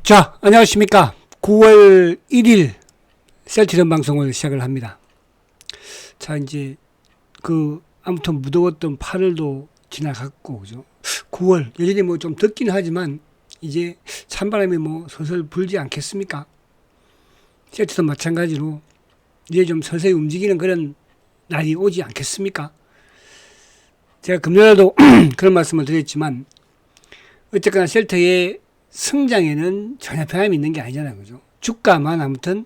자, 안녕하십니까. 9월 1일 셀트리온 방송을 시작을 합니다. 자, 이제 아무튼 무더웠던 8월도 지나갔고, 그죠? 9월, 여전히 뭐 좀 덥긴 하지만, 이제 찬바람이 뭐 슬슬 불지 않겠습니까? 셀트도 마찬가지로, 이제 좀 서서히 움직이는 그런 날이 오지 않겠습니까? 제가 금요일에도 그런 말씀을 드렸지만, 어쨌거나 셀트의 성장에는 전혀 변함이 있는 게 아니잖아요. 그죠? 주가만 아무튼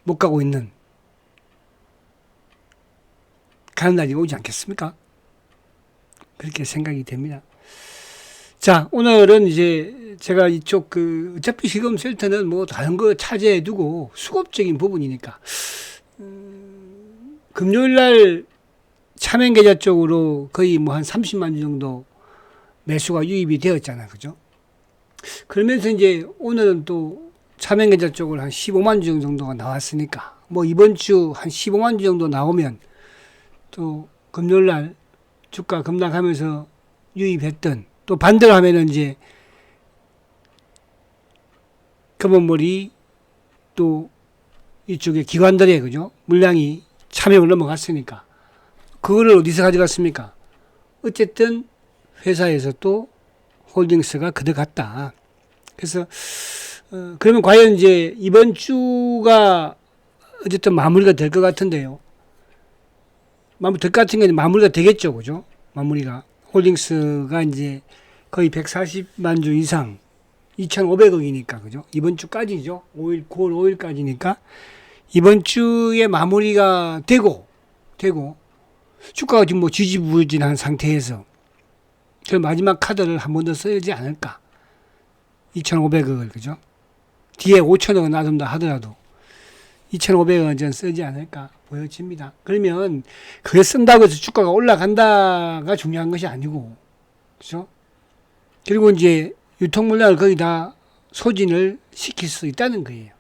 못 가고 있는 가는 날이 오지 않겠습니까? 그렇게 생각이 됩니다. 자, 오늘은 이제 제가 이쪽 어차피 지금 셀트는 뭐 다른 거 차지해 두고 수급적인 부분이니까, 금요일 날 차명 계좌 쪽으로 거의 뭐 한 30만 주 정도 매수가 유입이 되었잖아요. 그죠? 그러면서 이제 오늘은 또 차명 계좌 쪽으로 한 15만 주 정도가 나왔으니까, 뭐 이번 주 한 15만 주 정도 나오면 또 금요일 날 주가 급락하면서 유입했던, 또 반대로 하면은 이제 금원물이 또 이쪽에 기관들의, 그죠? 물량이 차명을 넘어갔으니까 그거를 어디서 가져갔습니까? 어쨌든 회사에서 또 홀딩스가 그득갔다. 그래서 그러면 과연 이제 이번 주가 어쨌든 마무리가 될 것 같은데요. 마무리 될 것 같은 게 마무리가 되겠죠, 그죠? 마무리가 홀딩스가 이제 거의 140만 주 이상 2,500억이니까, 그죠? 이번 주까지죠. 9월 5일까지니까 이번 주에 마무리가 되고 주가가 지금 뭐 지지부진한 상태에서 그 마지막 카드를 한 번 더 써야지 않을까. 2,500억을, 그죠? 뒤에 5,000억은 놔둔다 하더라도 2,500억은 전 쓰지 않을까 보여집니다. 그러면 그게 쓴다고 해서 주가가 올라간다가 중요한 것이 아니고, 그죠? 그리고 이제 유통물량을 거의 다 소진을 시킬 수 있다는 거예요.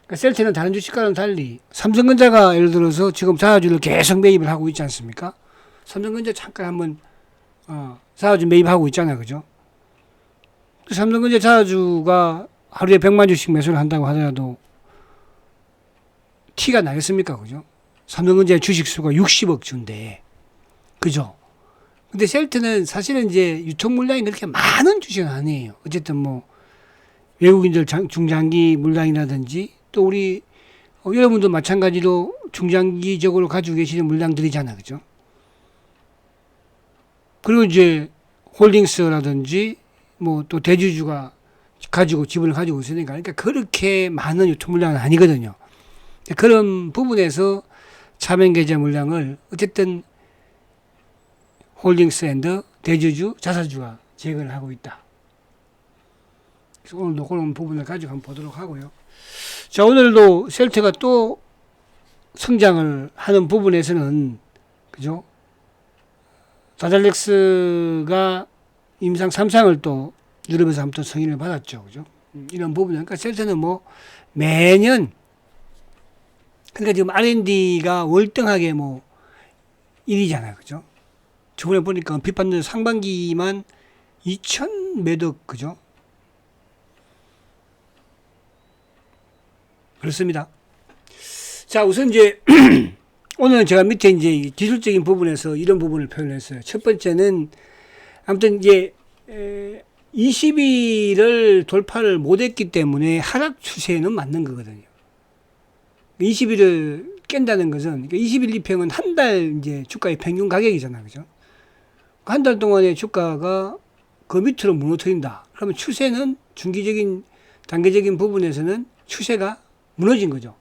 그러니까 셀트는 다른 주식과는 달리 삼성전자가 예를 들어서 지금 자사주를 계속 매입을 하고 있지 않습니까? 삼성전자 잠깐 한번 자사주 매입하고 있잖아요. 그죠? 삼성전자 자사주가 하루에 100만 주씩 매수를 한다고 하더라도 티가 나겠습니까? 그죠? 삼성전자 주식 수가 60억 주인데, 그죠? 근데 셀트는 사실은 이제 유통 물량이 그렇게 많은 주식은 아니에요. 어쨌든 뭐 외국인들 중장기 물량이라든지, 또 우리 여러분도 마찬가지로 중장기적으로 가지고 계시는 물량들이잖아요. 그죠? 그리고 이제 홀딩스라든지 뭐 또 대주주가 가지고 지분을 가지고 있으니까, 그러니까 그렇게 많은 유통 물량은 아니거든요. 그런 부분에서 차명 계좌 물량을 어쨌든 홀딩스 앤드 대주주 자사주가 제거를 하고 있다. 그래서 오늘도 그런 부분을 가지고 한번 보도록 하고요. 자, 오늘도 셀트가 또 성장을 하는 부분에서는, 그죠? 다달렉스가 임상 3상을 또 유럽에서 아무튼 승인을 받았죠. 그죠? 이런 부분은, 그러니까 셀트는 뭐 매년, 그러니까 지금 R&D가 월등하게 뭐 1위잖아요. 그죠? 저번에 보니까 비판도 상반기만 2천 매덕, 그죠? 그렇습니다. 자, 우선 이제 오늘은 제가 밑에 이제 기술적인 부분에서 이런 부분을 표현했어요. 첫 번째는 아무튼 이제 20일을 돌파를 못했기 때문에 하락 추세는 맞는 거거든요. 20일을 깬다는 것은, 그러니까 20일 이평은 한 달 이제 주가의 평균 가격이잖아요, 그죠? 한 달 동안의 주가가 그 밑으로 무너뜨린다. 그러면 추세는 중기적인 단계적인 부분에서는 추세가 무너진 거죠.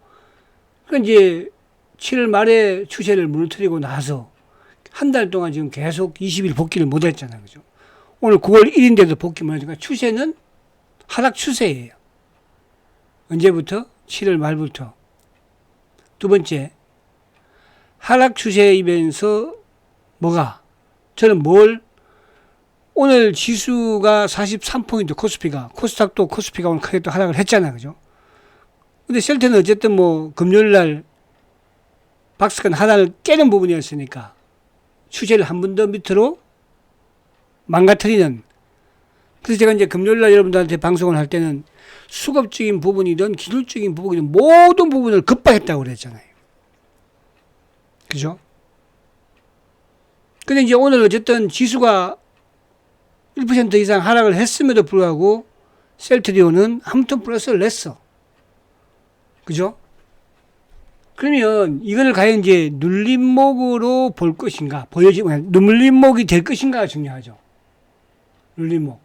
그러니까 이제 7월 말에 추세를 무너뜨리고 나서 한 달 동안 지금 계속 20일 복귀를 못 했잖아요. 그죠? 오늘 9월 1일인데도 복귀 못 하니까 추세는 하락 추세예요. 언제부터? 7월 말부터. 두 번째, 하락 추세이면서 뭐가? 저는 오늘 지수가 43포인트 코스닥도 코스피가 오늘 크게 또 하락을 했잖아요. 그죠? 근데 셀트는 어쨌든 뭐 금요일 날 박스권 하나를 깨는 부분이었으니까 추세를 한 번 더 밑으로 망가뜨리는 그래서 제가 이제 금요일 날 여러분들한테 방송을 할 때는 수급적인 부분이든 기술적인 부분이든 모든 부분을 급박했다고 그랬잖아요. 그죠? 근데 이제 오늘 어쨌든 지수가 1% 이상 하락을 했음에도 불구하고 셀트리온은 한톤 플러스를 냈어. 그죠? 그러면 이거를 과연 이제 눌림목으로 볼 것인가, 눌림목이 될 것인가가 중요하죠. 눌림목.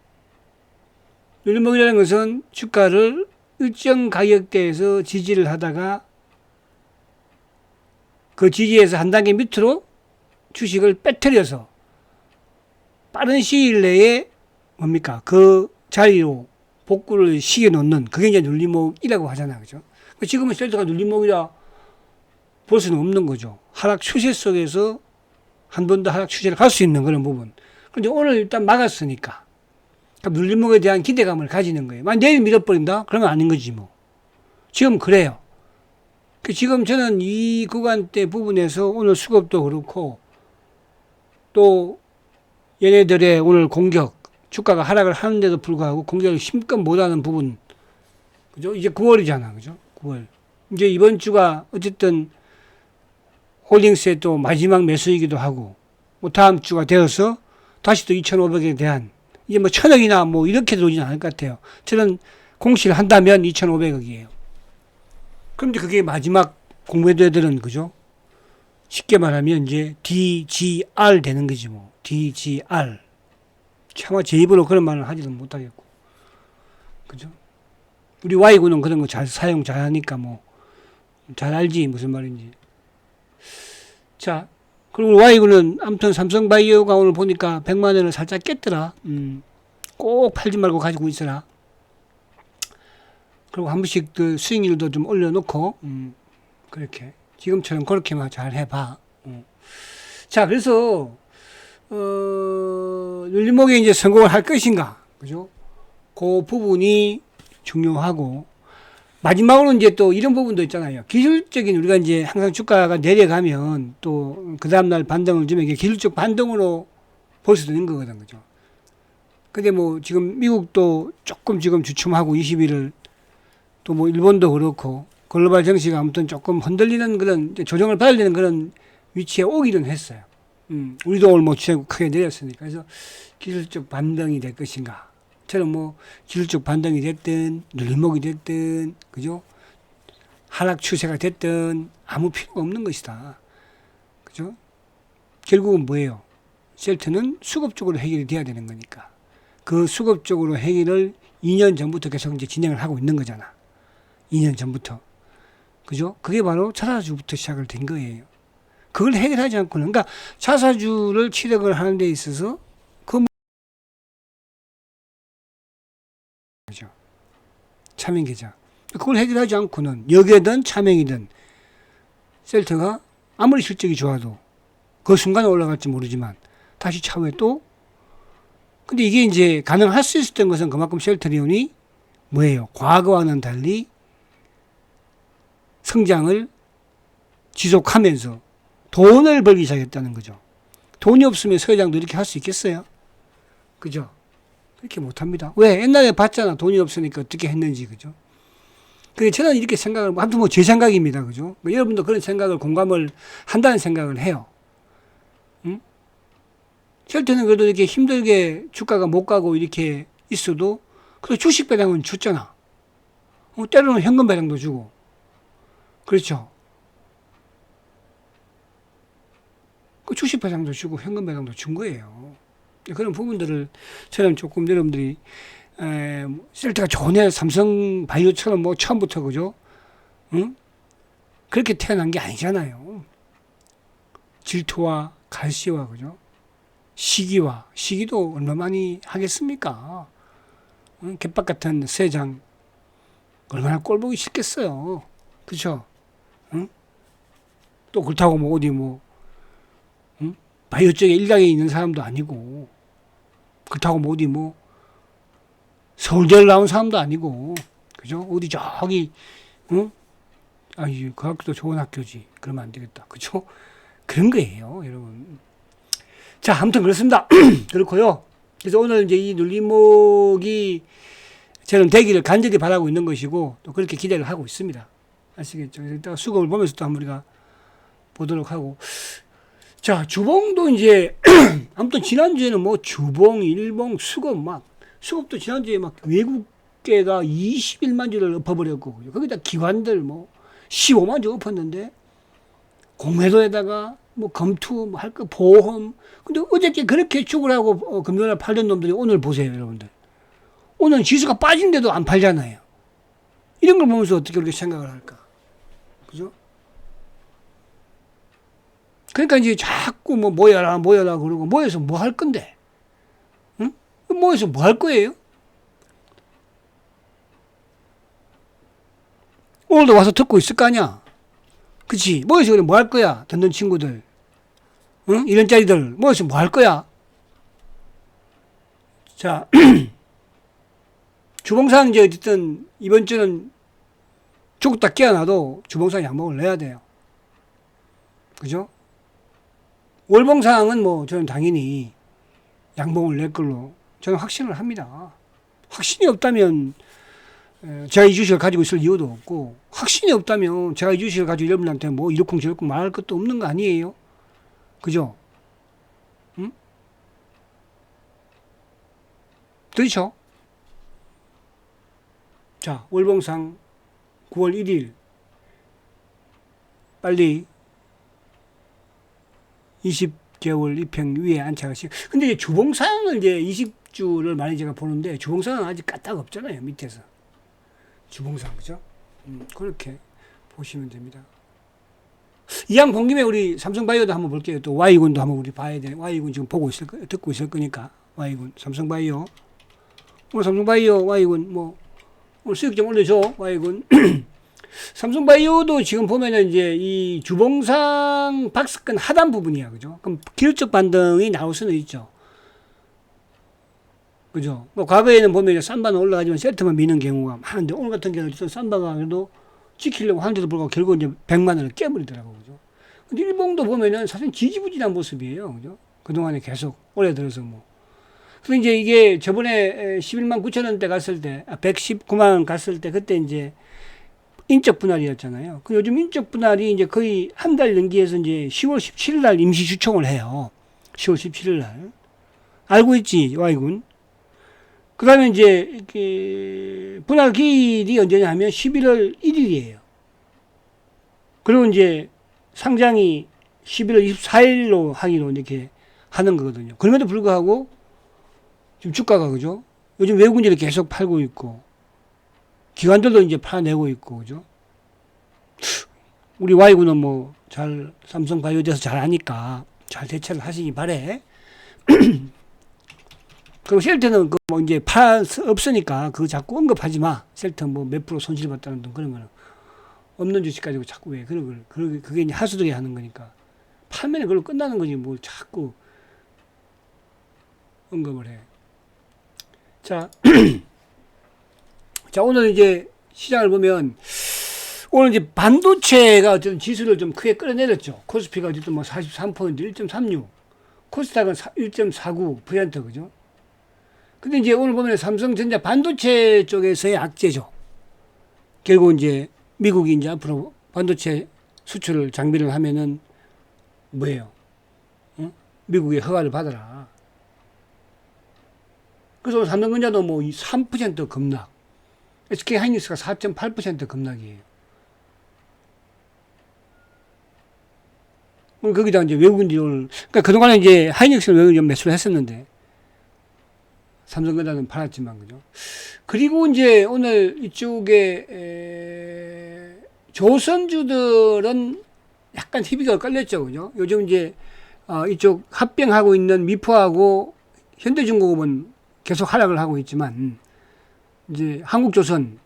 눌림목이라는 것은 주가를 일정 가격대에서 지지를 하다가 그 지지에서 한 단계 밑으로 주식을 빼뜨려서 빠른 시일 내에 뭡니까? 그 자리로 복구를 시켜놓는 그게 이제 눌림목이라고 하잖아요. 그죠? 지금은 셀트가 눌림목이라 볼 수는 없는 거죠. 하락 추세 속에서 한 번 더 하락 추세를 갈 수 있는 그런 부분. 그런데 오늘 일단 막았으니까 눌림목에 대한 기대감을 가지는 거예요. 만약 내일 밀어버린다? 그러면 아닌 거지 뭐. 지금 그래요. 지금 저는 이 구간대 부분에서 오늘 수급도 그렇고 또 얘네들의 오늘 공격, 주가가 하락을 하는데도 불구하고 공격을 힘껏 못하는 부분, 그죠? 이제 9월이잖아, 그죠? 9월. 이제 이번 주가 어쨌든 홀딩스의 또 마지막 매수이기도 하고, 뭐 다음 주가 되어서 다시 또 2,500에 대한 이제 뭐 1,000억이나 뭐 이렇게 들어오지는 않을 것 같아요. 저는 공시를 한다면 2,500억이에요. 그럼 이제 그게 마지막 공매도들은 그죠? 쉽게 말하면 이제 DGR 되는 거지 뭐. DGR. 차마 제 입으로 그런 말을 하지도 못하겠고. 그죠? 우리 Y군은 그런 거 잘 사용 잘 하니까 뭐. 잘 알지 무슨 말인지. 자, 그리고 Y군은 아무튼 삼성바이오가 오늘 보니까 100만 원을 살짝 깼더라. 꼭 팔지 말고 가지고 있어라. 그리고 한 번씩 그 수익률도 좀 올려놓고, 그렇게. 지금처럼 그렇게만 잘 해봐. 자, 그래서, 눌림목에 이제 성공을 할 것인가. 그죠? 그 부분이 중요하고, 마지막으로 이제 또 이런 부분도 있잖아요. 기술적인 우리가 이제 항상 주가가 내려가면 또 그 다음날 반등을 주면 이게 기술적 반등으로 볼 수도 있는 거거든. 그죠? 근데 뭐 지금 미국도 조금 지금 주춤하고 20일을 또 뭐 일본도 그렇고 글로벌 정시가 아무튼 조금 흔들리는 그런 조정을 받아야 되는 그런 위치에 오기는 했어요. 우리도 오늘 뭐 주식 크게 내렸으니까. 그래서 기술적 반등이 될 것인가. 처럼 뭐 기술적 반등이 됐든 눌림목이 됐든 그죠? 하락 추세가 됐든 아무 필요가 없는 것이다. 그죠? 결국은 뭐예요? 셀트는 수급적으로 해결이 돼야 되는 거니까. 그 수급적으로 해결을 2년 전부터 계속 이제 진행을 하고 있는 거잖아. 2년 전부터. 그죠? 그게 바로 자사주부터 시작을 된 거예요. 그걸 해결하지 않고는, 그러니까 자사주를 취득을 하는 데 있어서 그 그죠? 차명계좌. 그걸 해결하지 않고는 여기든 차명이든 셀트가 아무리 실적이 좋아도 그 순간에 올라갈지 모르지만 다시 차후에 또 근데 이게 이제 가능할 수 있었던 것은 그만큼 셀트리온이 뭐예요? 과거와는 달리 성장을 지속하면서 돈을 벌기 시작했다는 거죠. 돈이 없으면 서회장도 이렇게 할 수 있겠어요? 그죠? 그렇게 못합니다. 왜? 옛날에 봤잖아. 돈이 없으니까 어떻게 했는지. 그죠? 그래서 저는 이렇게 생각을, 아무튼 뭐 제 생각입니다. 그죠? 뭐 여러분도 그런 생각을 공감을 한다는 생각을 해요. 응? 셀트는 그래도 이렇게 힘들게 주가가 못 가고 이렇게 있어도 그래도 주식 배당은 줬잖아. 때로는 현금 배당도 주고. 그렇죠? 그 주식 배당도 주고 현금 배당도 준 거예요. 그런 부분들을 저는 조금 여러분들이 셀트가 좋네 삼성 바이오처럼 뭐 처음부터 그죠? 응? 그렇게 태어난 게 아니잖아요. 질투와 갈시와 그죠? 시기도 얼마 많이 하겠습니까? 응? 개빡 같은 세장 얼마나 꼴보기 싫겠어요. 그죠? 응? 또 그렇다고 뭐 어디 뭐 응? 바이오 쪽에 일각에 있는 사람도 아니고 그렇다고 뭐 어디 뭐 서울대를 나온 사람도 아니고 그죠? 어디 저기 응? 아이 그 학교도 좋은 학교지. 그러면 안 되겠다. 그죠? 그런 거예요, 여러분. 자, 아무튼 그렇습니다. 그렇고요. 그래서 오늘 이제 이 눌림목이 저는 되기를 간절히 바라고 있는 것이고 또 그렇게 기대를 하고 있습니다. 아시겠죠? 일단 수급을 보면서 또 한번 우리가 보도록 하고. 자, 주봉도 이제 아무튼 지난주에는 뭐 주봉, 일봉, 수급 막 수급도 지난주에 막 외국계가 21만 주를 엎어버렸고 거기다 기관들 뭐 15만 주 엎었는데 공매도에다가 뭐 검투 뭐 할 거 보험. 근데 어저께 그렇게 축을 하고 금요일날 팔던 놈들이 오늘 보세요, 여러분들. 오늘 지수가 빠진데도 안 팔잖아요. 이런 걸 보면서 어떻게 그렇게 생각을 할까? 그죠? 그러니까 이제 자꾸 뭐 모여라 그러고 모여서 뭐 할 건데? 응? 모여서 뭐 할 거예요? 오늘도 와서 듣고 있을 거 아니야? 그치? 모여서 그래 뭐 할 거야? 듣는 친구들. 응? 이런 짜리들 모여서 뭐 할 거야? 자, 주봉상 이제 어쨌든 이번 주는 죽었다 깨어나도 주봉상 양봉을 내야 돼요. 그죠? 월봉상은 뭐 저는 당연히 양봉을 낼 걸로 저는 확신을 합니다. 확신이 없다면 제가 이 주식을 가지고 있을 이유도 없고, 확신이 없다면 제가 이 주식을 가지고 여러분한테 뭐 이렇쿵 저렇쿵 말할 것도 없는 거 아니에요? 그죠? 응? 그렇죠? 자, 월봉상 9월 1일 빨리 20개월 입평 위에 안착하시. 근데 이제 주봉상을 이제 20주를 많이 제가 보는데 주봉상은 아직 까딱 없잖아요, 밑에서. 주봉상, 그죠? 그렇게 보시면 됩니다. 이왕 본 김에 우리 삼성바이오도 한번 볼게요. 또 Y군도 한번 우리 봐야 돼. Y군 지금 보고 있을 거, 듣고 있을 거니까. Y군, 삼성바이오. 오늘 삼성바이오, Y군, 뭐, 오늘 수익 좀 올려줘, Y군. 삼성바이오도 지금 보면은 이제 이 주봉상 박스권 하단 부분이야, 그죠? 그럼 기술적 반등이 나올 수는 있죠. 그죠? 뭐 과거에는 보면 이제 삼바는 올라가지만 세트만 미는 경우가 많은데 오늘 같은 경우는 삼바가 그래도 지키려고 하는데도 불구하고 결국 이제 100만 원을 깨버리더라고, 그죠? 근데 일봉도 보면은 사실 지지부진한 모습이에요, 그죠? 그동안에 계속 올해 들어서 뭐. 근데 이제 이게 저번에 11만 9천 원대 갔을 때, 119만 원 갔을 때 그때 이제 인적 분할이었잖아요. 그 요즘 인적 분할이 이제 거의 한 달 연기해서 이제 10월 17일 날 임시 주총을 해요. 10월 17일 날. 알고 있지, Y군? 그 다음에 이제, 분할 기일이 언제냐 하면 11월 1일이에요. 그리고 이제 상장이 11월 24일로 하기로 이렇게 하는 거거든요. 그럼에도 불구하고 지금 주가가, 그죠? 요즘 외국인들이 계속 팔고 있고, 기관들도 이제 팔아내고 있고, 그죠? 우리 Y군은 뭐, 삼성바이오에 대해서 잘 아니까 잘 대처를 하시기 바래. 그리고 셀트는 뭐 이제 없으니까 그거 자꾸 언급하지 마. 셀트 뭐 몇 프로 손실 봤다는 등 그런 거는 없는 주식 가지고 자꾸 왜 그런 걸, 그게 이제 하수들이 하는 거니까. 팔면은 그걸로 끝나는 거지 뭘 자꾸 언급을 해. 자, 자, 오늘 이제 시장을 보면 오늘 이제 반도체가 어쨌든 지수를 좀 크게 끌어내렸죠. 코스피가 어쨌든 뭐 43포인트 1.36, 코스닥은 1.49%, 그죠? 근데 이제 오늘 보면 삼성전자 반도체 쪽에서의 악재죠. 결국 이제 미국이 이제 앞으로 반도체 수출을 장비를 하면은 뭐예요? 어? 미국의 허가를 받아라. 그래서 삼성전자도 뭐 3% 급락, SK 하이닉스가 4.8% 급락이에요. 거기다 이제 외국인들이 오늘, 그러니까 그동안에 이제 하이닉스는 외국인 매수를 했었는데, 삼성전자는 팔았지만, 그죠? 그리고 이제 오늘 이쪽에, 조선주들은 약간 희비가 깔렸죠, 그죠? 요즘 이제, 이쪽 합병하고 있는 미포하고 현대중공업은 계속 하락을 하고 있지만, 이제 한국조선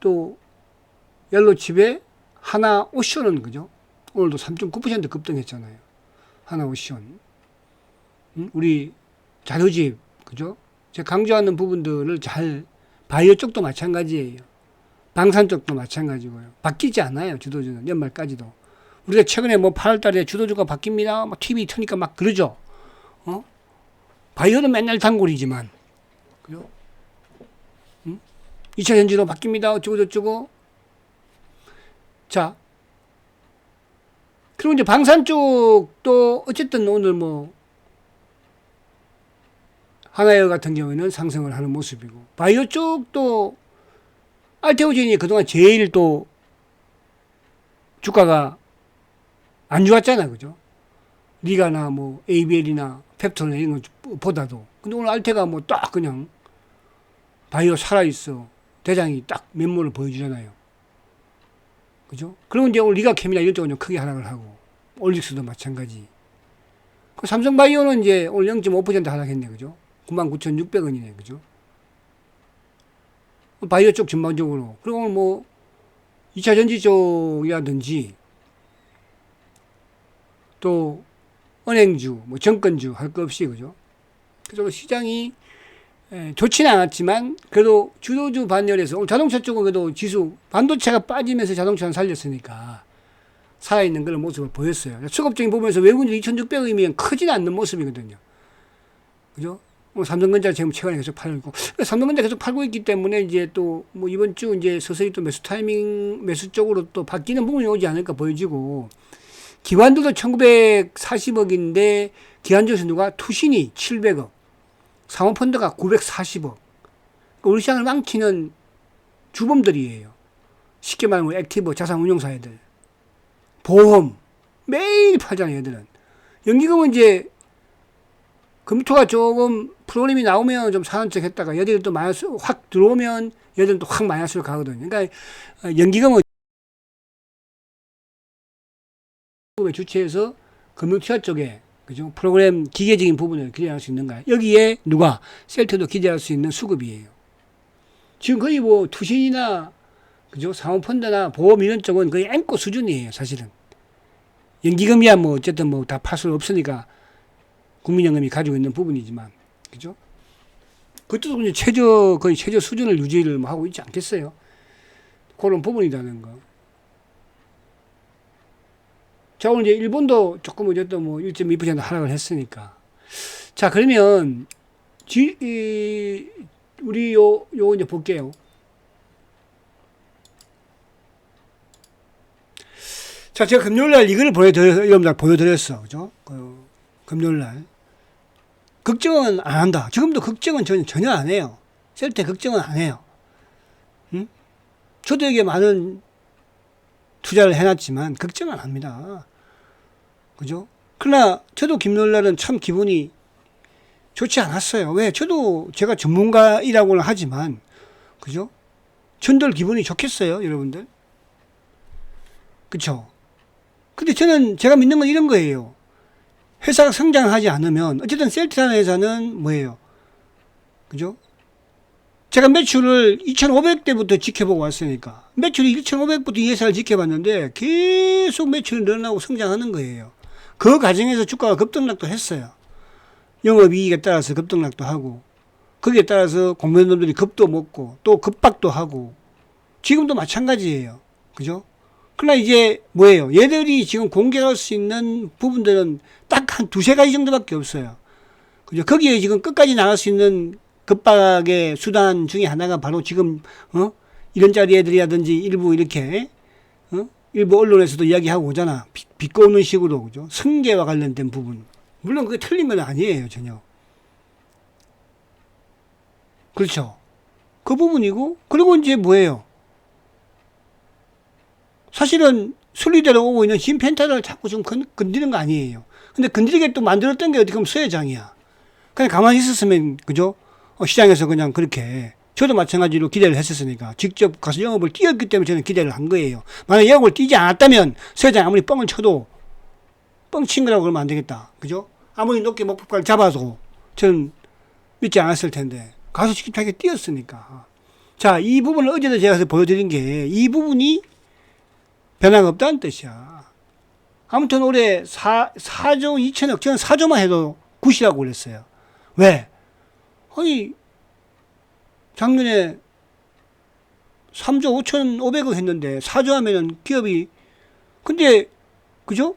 또 옐로칩의 하나오션은, 그죠? 오늘도 3.9% 급등했잖아요. 하나오션. 우리 자료집, 그죠? 제가 강조하는 부분들을 바이오 쪽도 마찬가지예요. 방산 쪽도 마찬가지고요. 바뀌지 않아요, 주도주는. 연말까지도. 우리가 최근에 뭐 8월 달에 주도주가 바뀝니다. 막 TV 트니까 막 그러죠. 바이오는 맨날 단골이지만, 그죠? 2차 전지로 바뀝니다. 어쩌고저쩌고. 자, 그리고 이제 방산 쪽도 어쨌든 오늘 뭐, 하나이어 같은 경우에는 상승을 하는 모습이고, 바이오 쪽도 알테오젠이 그동안 제일 또 주가가 안 좋았잖아. 그죠? 리가나 뭐, ABL이나 펩토나 이런 것보다도. 근데 오늘 알테가 뭐 딱 그냥 바이오 살아있어. 대장이 딱 면모를 보여주잖아요. 그죠? 그리고 이제 오늘 리가캠이나 이런 쪽은 좀 크게 하락을 하고, 올릭스도 마찬가지. 그 삼성바이오는 이제 오늘 0.5% 하락했네. 그죠? 99,600원이네. 그죠? 바이오 쪽 전반적으로. 그리고 오늘 뭐, 2차 전지 쪽이라든지, 또, 은행주, 뭐, 정권주 할 거 없이. 그죠? 그래서 시장이 좋지는 않았지만 그래도 주도주 반열에서 오늘 자동차 쪽은 그래도 지수 반도체가 빠지면서 자동차는 살렸으니까 살아있는 그런 모습을 보였어요. 수급적인 부분에서 외국인들 2,600원이면 크지는 않는 모습이거든요. 그죠? 삼성전자 지금 최근에 계속 팔고 있고, 삼성전자 계속 팔고 있기 때문에 이제 또 뭐 이번 주 이제 서서히 또 매수 타이밍, 매수 쪽으로 또 바뀌는 부분이 오지 않을까 보여지고, 기관들도 1940억인데 기관주에서 누가 투신이 700억, 사모펀드가 940억. 우리 시장을 망치는 주범들이에요. 쉽게 말하면 액티브 자산운용사애들. 보험. 매일 팔잖아요, 얘들은. 연기금은 이제 금토가 조금 프로그램이 나오면 좀 사는 척 했다가 얘들이 또 마이너스 확 들어오면 얘들은 또 확 마이너스로 가거든요. 그러니까 연기금은 주체에서 금융투자 쪽에 그죠? 프로그램 기계적인 부분을 기대할 수 있는가? 여기에 누가 셀트도 기대할 수 있는 수급이에요. 지금 거의 뭐 투신이나 그죠? 사모펀드나 보험 이런 쪽은 거의 앵꼬 수준이에요, 사실은. 연기금이야 뭐 어쨌든 뭐 다 팔 수 없으니까 국민연금이 가지고 있는 부분이지만, 그죠? 그것도 이제 거의 최저 수준을 유지를 뭐 하고 있지 않겠어요? 그런 부분이라는 거. 자, 오늘 이제 일본도 조금 어쨌든 뭐 1.2% 하락을 했으니까. 자, 그러면, 우리 요거 이제 볼게요. 자, 제가 금요일날 이거를 보여드렸어. 그죠? 금요일날. 걱정은 안 한다. 지금도 걱정은 전혀 안 해요. 쓸 때 걱정은 안 해요. 응? 저도 여기에 많은 투자를 해놨지만 걱정은 안 합니다. 그죠? 그러나 저도 금요일날은 참 기분이 좋지 않았어요. 왜? 저도 제가 전문가이라고는 하지만, 그죠? 전들 기분이 좋겠어요, 여러분들? 그쵸? 근데 저는 제가 믿는 건 이런 거예요. 회사가 성장하지 않으면, 어쨌든 셀트라는 회사는 뭐예요? 그죠? 제가 매출을 2,500대부터 지켜보고 왔으니까, 매출이 1,500부터 이 회사를 지켜봤는데, 계속 매출이 늘어나고 성장하는 거예요. 그 과정에서 주가가 급등락도 했어요. 영업이익에 따라서 급등락도 하고, 거기에 따라서 공무원들이 겁도 먹고, 또 급박도 하고, 지금도 마찬가지예요. 그죠? 그러나 이제 뭐예요? 얘들이 지금 공개할 수 있는 부분들은 딱 한 두세 가지 정도밖에 없어요. 그죠? 거기에 지금 끝까지 나갈 수 있는 급박의 수단 중에 하나가 바로 지금, 이런 짜리 애들이라든지 일부 이렇게, 일부 언론에서도 이야기하고 오잖아. 비꼬는 식으로, 그죠? 승계와 관련된 부분. 물론 그게 틀린 건 아니에요, 전혀. 그렇죠. 그 부분이고, 그리고 이제 뭐예요? 사실은 순리대로 오고 있는 신펜타를 자꾸 좀 건드리는 거 아니에요. 근데 건드리게 또 만들었던 게 어떻게 보면 서회장이야. 그냥 가만히 있었으면, 그죠? 시장에서 그냥 그렇게. 저도 마찬가지로 기대를 했었으니까. 직접 가서 영업을 뛰었기 때문에 저는 기대를 한 거예요. 만약 영업을 뛰지 않았다면 서회장이 아무리 뻥을 쳐도 뻥친 거라고 그러면 안 되겠다. 그죠? 아무리 높게 목표가를 잡아도 저는 믿지 않았을 텐데. 가서 직접하게 뛰었으니까. 자, 이 부분을 어제도 제가 보여드린 게 이 부분이 변화가 없다는 뜻이야. 아무튼 올해 4조 2천억, 저는 4조만 해도 굿이라고 그랬어요. 왜? 아니, 작년에 3조 5,500억 했는데 4조 하면은 기업이, 근데, 그죠?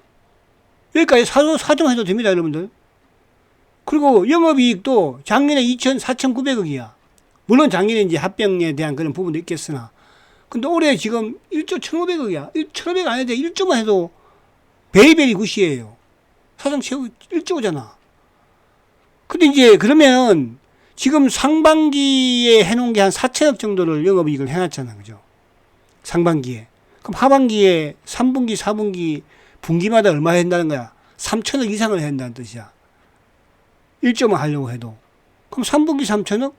여기까지 4조만 해도 됩니다, 여러분들. 그리고 영업이익도 작년에 4,900억이야. 물론 작년에 이제 합병에 대한 그런 부분도 있겠으나. 근데 올해 지금 1조 1,500억이야. 1,500억 안 해도 1조만 해도 베리베리 굿이에요. 사상 최고 1조잖아. 근데 이제 그러면 지금 상반기에 해놓은 게 한 4천억 정도를 영업이익을 해놨잖아. 그죠? 상반기에. 그럼 하반기에 3분기, 4분기, 분기마다 얼마 한다는 거야? 3천억 이상을 해야 한다는 뜻이야. 1조만 하려고 해도. 그럼 3분기 3천억?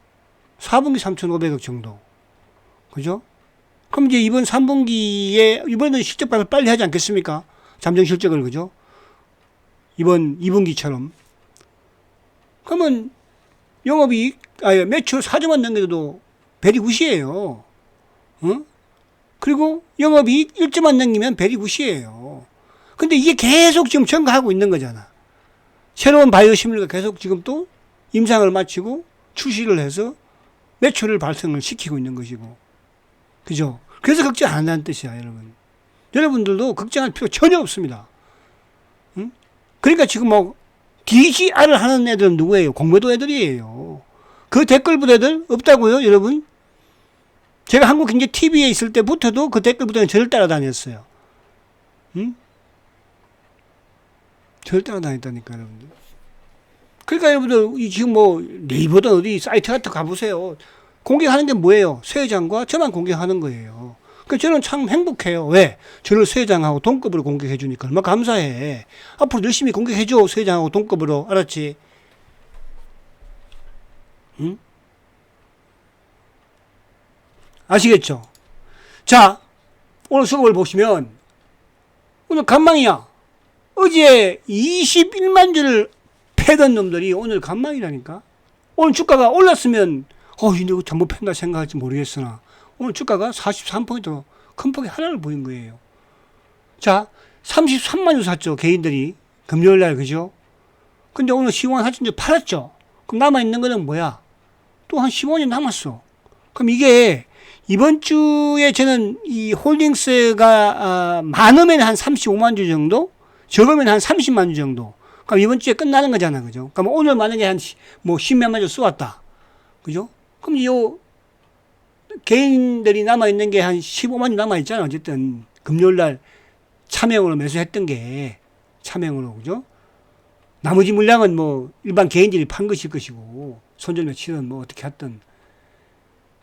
4분기 3,500억 정도. 그죠? 그럼 이제 이번 3분기에, 이번에는 실적 발표 빨리 하지 않겠습니까? 잠정 실적을, 그죠? 이번 2분기처럼. 그러면 영업이익, 매출 4조만 넘겨도 베리굿이에요. 어? 그리고 영업이익 1조만 넘기면 베리굿이에요. 근데 이게 계속 지금 증가하고 있는 거잖아. 새로운 바이오시밀러가 계속 지금 또 임상을 마치고 출시를 해서 매출을 발생을 시키고 있는 것이고. 그죠? 그래서 걱정 안 한다는 뜻이야, 여러분. 여러분들도 걱정할 필요 전혀 없습니다. 응? 그러니까 지금 뭐 DGR을 하는 애들은 누구예요? 공매도 애들이에요. 그 댓글 부대들 없다고요, 여러분? 제가 한국경제TV에 있을 때부터도 그 댓글 부대는 저를 따라다녔어요. 응? 저를 따라다녔다니까, 여러분들. 그러니까 여러분들 지금 뭐 네이버든 어디 사이트 같은 거 가보세요. 공개하는 게 뭐예요? 새 회장과 저만 공개하는 거예요. 그 저는 참 행복해요. 왜? 저를 새 회장하고 동급으로 공개해 주니까 얼마나 감사해. 앞으로 열심히 공개해 줘. 새 회장하고 동급으로. 알았지? 응? 아시겠죠? 자, 오늘 수급을 보시면 오늘 간망이야. 어제 21만 주를 패던 놈들이 오늘 간망이라니까. 오늘 주가가 올랐으면 이거 잘못 팬다 생각할지 모르겠으나 오늘 주가가 43포인트 큰 폭의 하락을 보인 거예요. 자, 33만 주 샀죠. 개인들이. 금요일 날, 그죠? 근데 오늘 15만 4천 주 팔았죠. 그럼 남아있는 거는 뭐야? 또 한 15만 주 남았어. 그럼 이게 이번 주에 저는 이 홀딩스가 많으면 한 35만 주 정도? 적으면 한 30만 주 정도. 그럼 이번 주에 끝나는 거잖아. 그죠? 그럼 오늘 만약에 한 뭐 10몇만 주 쏘았다. 그죠? 그럼 요 개인들이 남아있는 게 한 15만 주 남아있잖아. 어쨌든 금요일 날 차명으로 매수했던 게 차명으로. 그죠? 나머지 물량은 뭐 일반 개인들이 판 것일 것이고 손절 며칠은 뭐 어떻게 했든.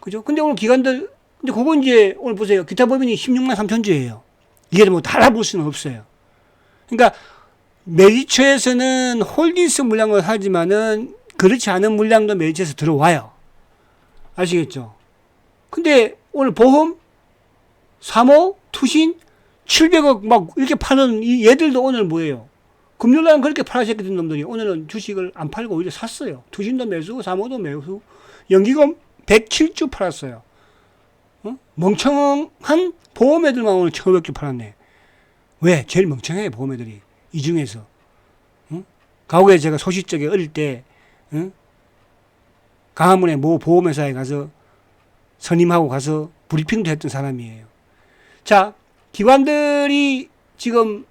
그죠? 근데 오늘 기관들 근데 그건 이제 오늘 보세요. 기타 법인이 16만 3천 주예요. 이게 뭐 다 알아볼 수는 없어요. 그러니까 메리츠에서는 홀딩스 물량을 하지만은 그렇지 않은 물량도 메리츠에서 들어와요. 아시겠죠? 근데 오늘 보험, 사모, 투신 700억 막 이렇게 파는 이 얘들도 오늘 뭐예요? 금요일날은 그렇게 팔아셨던 놈들이 오늘은 주식을 안 팔고 오히려 샀어요. 투신도 매수, 사모도 매수, 연기금 107주 팔았어요. 멍청한 보험애들만 오늘 1,500주 팔았네. 왜? 제일 멍청해, 보험애들이. 이 중에서. 과거에 제가 소시적에 어릴 때, 강화문에 모 보험회사에 가서 선임하고 가서 브리핑도 했던 사람이에요. 자, 기관들이 지금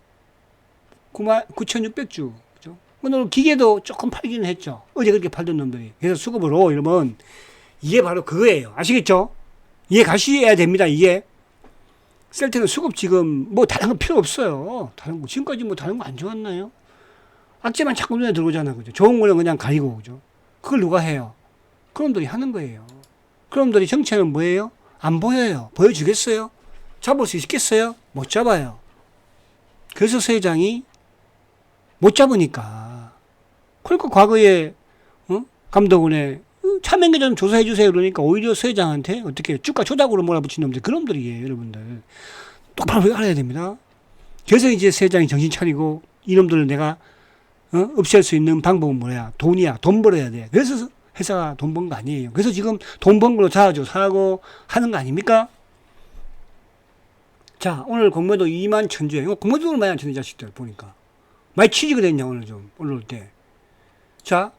9,600주. 그죠? 오늘 기계도 조금 팔기는 했죠. 어제 그렇게 팔던 놈들이. 그래서 수급으로 이러면 이게 바로 그거예요. 아시겠죠? 이해 가셔야 됩니다. 이게. 셀트는 수급 지금 뭐 다른 거 필요 없어요. 다른 거. 지금까지 뭐 다른 거 안 좋았나요? 악재만 자꾸 눈에 들어오잖아. 그죠? 좋은 거는 그냥 가리고. 그죠? 그걸 누가 해요? 그놈들이 하는 거예요. 그놈들이 정체는 뭐예요? 안 보여요. 보여주겠어요? 잡을 수 있겠어요? 못 잡아요. 그래서 새 회장이 못 잡으니까. 그러니까 과거에 감독원에 차명계 좀 조사해 주세요. 그러니까 오히려 새 회장한테 어떻게 주가 조작으로 몰아붙인 놈들 그런 놈들이에요. 여러분들. 똑바로 알아야 됩니다. 그래서 이제 새 회장이 정신 차리고 이놈들을 내가 없앨 수 있는 방법은 뭐야? 돈이야. 돈 벌어야 돼. 그래서 회사가 돈 번 거 아니에요. 그래서 지금 돈 번 걸로 사고 하는 거 아닙니까? 자, 오늘 공매도 2만 1,000주에. 이거 공매도를 많이 안 쳤네, 자식들 보니까. 많이 취직을 했냐, 오늘 좀, 올라올 때. 자,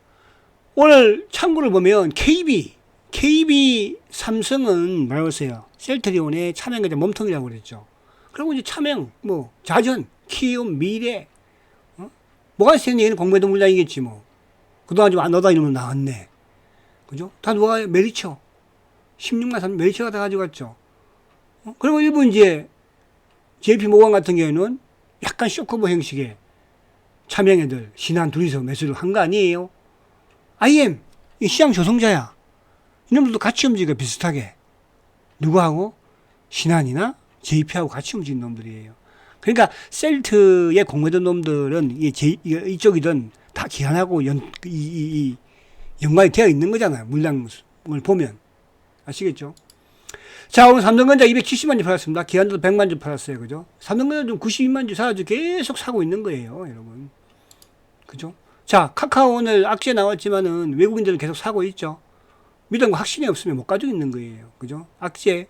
오늘 창구를 보면 KB 삼성은 뭐라고 했어요? 셀트리온의 차명계좌 몸통이라고 그랬죠. 그리고 이제 차명, 뭐, 자전, 키움, 미래, 뭐가 있는 얘기는 공매도 물량이겠지, 뭐. 그동안 좀 안 넣다 이러면 나왔네. 그죠? 다 누가 메리처. 16만 3천 메리처가 다 가져갔죠. 그리고 일부 이제 JP 모건 같은 경우에는 약간 쇼커버 형식의 차명애들, 신한 둘이서 매수를 한 거 아니에요? IM, 이 시장 조성자야. 이놈들도 같이 움직여 비슷하게. 누구하고? 신한이나 JP하고 같이 움직이는 놈들이에요. 그러니까 셀트에 공매된 놈들은 이쪽이든 다 기한하고 연관이 되어 있는 거잖아요. 물량을 보면. 아시겠죠? 자, 오늘 삼성전자 270만 주 팔았습니다. 기한도 100만 주 팔았어요. 그죠? 삼성전자 좀 92만 주 사가지고 계속 사고 있는 거예요. 여러분. 그죠? 자, 카카오 오늘 악재 나왔지만은 외국인들은 계속 사고 있죠. 믿음 확신이 없으면 못 가지고 있는 거예요. 그죠? 악재,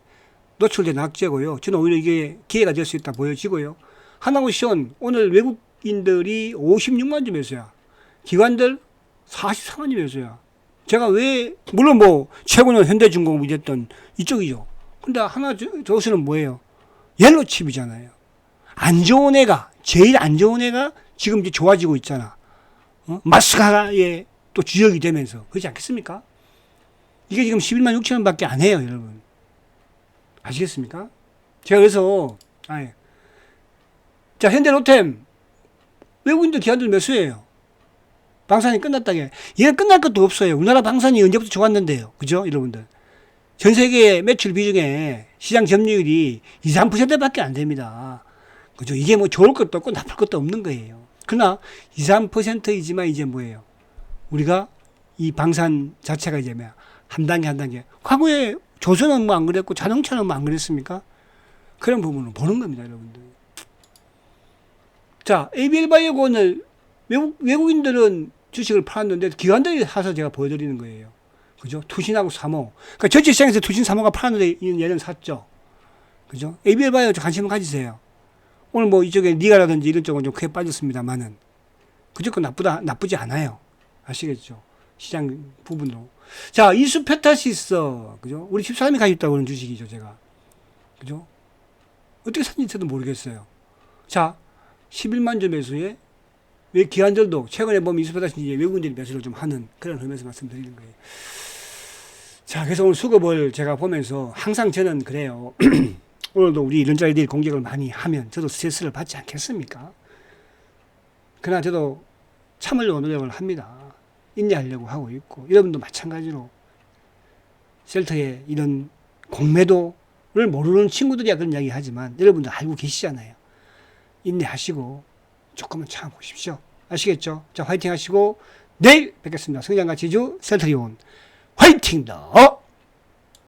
노출된 악재고요. 저는 오히려 이게 기회가 될 수 있다 보여지고요. 하나오션 오늘 외국인들이 56만 주 매수야. 기관들 44만 주 매수야. 제가 왜, 물론 뭐, 최고는 현대중공업 이랬던 이쪽이죠. 근데 하나오션은 뭐예요? 옐로칩이잖아요. 안 좋은 애가, 제일 안 좋은 애가 지금 이제 좋아지고 있잖아. 마스카의 또 주역이 되면서. 그렇지 않겠습니까? 이게 지금 11만 6천 원밖에 안 해요, 여러분. 아시겠습니까? 제가 그래서, 자, 현대로템, 외국인들 기관들 매수예요. 방산이 끝났다게. 얘는 끝날 것도 없어요. 우리나라 방산이 언제부터 좋았는데요. 그죠? 여러분들. 전 세계 매출 비중에 시장 점유율이 2, 3%밖에 안 됩니다. 그죠? 이게 뭐 좋을 것도 없고 나쁠 것도 없는 거예요. 그러나 2, 3%이지만 이제 뭐예요? 우리가 이 방산 자체가 이제 뭐야? 한 단계 한 단계. 과거에 조선은 뭐 안 그랬고 자동차는 뭐 안 그랬습니까? 그런 부분을 보는 겁니다, 여러분들. 자, ABL 바이오가 오늘 외국인들은 주식을 팔았는데 기관들이 사서 제가 보여드리는 거예요. 그죠? 투신하고 사모. 그러니까 전체 시장에서 투신 사모가 팔았는데 얘는 샀죠. 그죠? ABL 바이오 관심을 가지세요. 오늘 뭐 이쪽에 니가라든지 이런 쪽은 좀 크게 빠졌습니다만은 그저건 나쁘지 않아요. 아시겠죠? 시장 부분으로. 자, 이수페타시스. 그죠? 우리 집사람이 가지고 있다고 그런 주식이죠, 제가. 그죠? 어떻게 샀는지 저도 모르겠어요. 자, 11만 주 매수에 왜 기관들도 최근에 보면 이수페타시 외국인들이 매수를 좀 하는 그런 의미에서 말씀드리는 거예요. 자, 그래서 오늘 수급을 제가 보면서 항상 저는 그래요. 오늘도 우리 이런 자리들이 공격을 많이 하면 저도 스트레스를 받지 않겠습니까? 그러나 저도 참으려고 노력을 합니다. 인내하려고 하고 있고, 여러분도 마찬가지로 셀터의 이런 공매도를 모르는 친구들이야 그런 이야기 하지만 여러분도 알고 계시잖아요. 인내하시고 조금만 참아보십시오. 아시겠죠? 자, 화이팅 하시고 내일 뵙겠습니다. 성장과 지주 셀터리온 화이팅다!